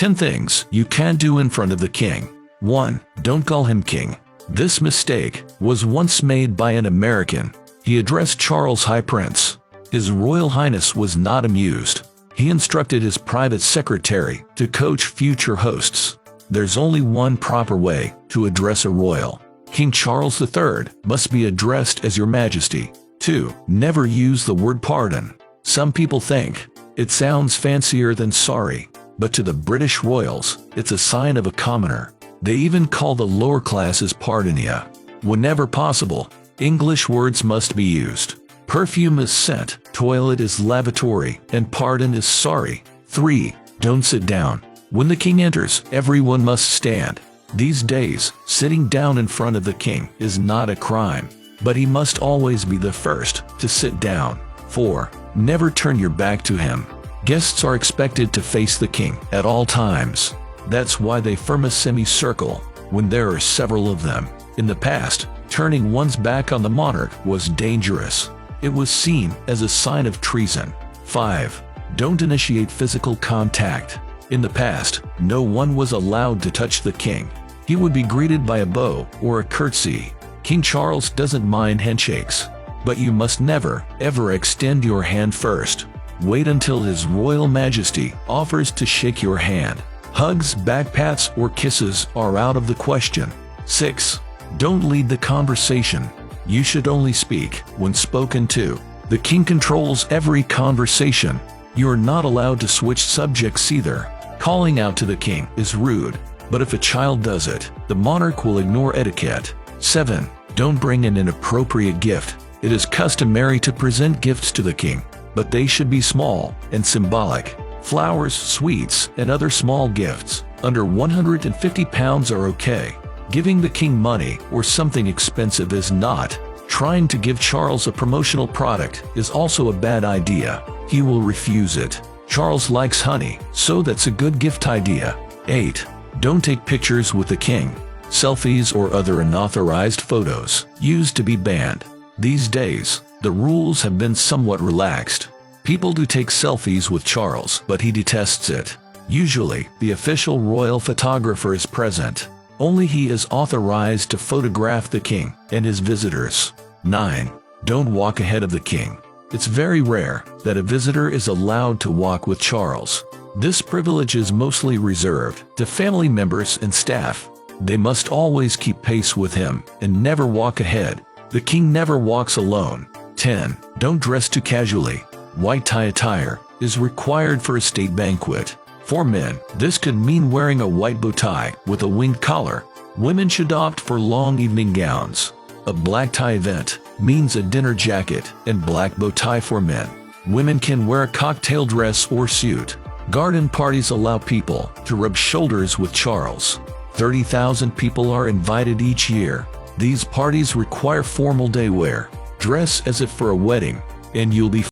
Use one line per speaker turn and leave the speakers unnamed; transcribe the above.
10 things you can't do in front of the king. 1. Don't call him king. This mistake was once made by an American. He addressed Charles High Prince. His Royal Highness was not amused. He instructed his private secretary to coach future hosts. There's only one proper way to address a royal. King Charles III must be addressed as Your Majesty. 2. Never use the word pardon. Some people think it sounds fancier than sorry, but to the British royals, it's a sign of a commoner. They even call the lower classes pardonia. Whenever possible, English words must be used. Perfume is scent, toilet is lavatory, and pardon is sorry. 3. Don't sit down. When the king enters, everyone must stand. These days, sitting down in front of the king is not a crime, but he must always be the first to sit down. 4. Never turn your back to him. Guests are expected to face the king at all times. That's why they form a semicircle when there are several of them. In the past, turning one's back on the monarch was dangerous. It was seen as a sign of treason. 5. Don't initiate physical contact. In the past, no one was allowed to touch the king. He would be greeted by a bow or a curtsy. King Charles doesn't mind handshakes, but you must never, ever extend your hand first. Wait until His Royal Majesty offers to shake your hand. Hugs, backpats, or kisses are out of the question. 6. Don't lead the conversation. You should only speak when spoken to. The king controls every conversation. You are not allowed to switch subjects either. Calling out to the king is rude, but if a child does it, the monarch will ignore etiquette. 7. Don't bring an inappropriate gift. It is customary to present gifts to the king, but they should be small and symbolic. Flowers, sweets, and other small gifts under £150 are okay. Giving the king money or something expensive is not. Trying to give Charles a promotional product is also a bad idea. He will refuse it. Charles likes honey, so that's a good gift idea. 8. Don't take pictures with the king. Selfies or other unauthorized photos used to be banned. These days, the rules have been somewhat relaxed. People do take selfies with Charles, but he detests it. Usually, the official royal photographer is present. Only he is authorized to photograph the king and his visitors. 9. Don't walk ahead of the king. It's very rare that a visitor is allowed to walk with Charles. This privilege is mostly reserved to family members and staff. They must always keep pace with him and never walk ahead. The king never walks alone. 10. Don't dress too casually. White tie attire is required for a state banquet. For men, this could mean wearing a white bow tie with a winged collar. Women should opt for long evening gowns. A black tie event means a dinner jacket and black bow tie for men. Women can wear a cocktail dress or suit. Garden parties allow people to rub shoulders with Charles. 30,000 people are invited each year. These parties require formal day wear. Dress as if for a wedding, and you'll be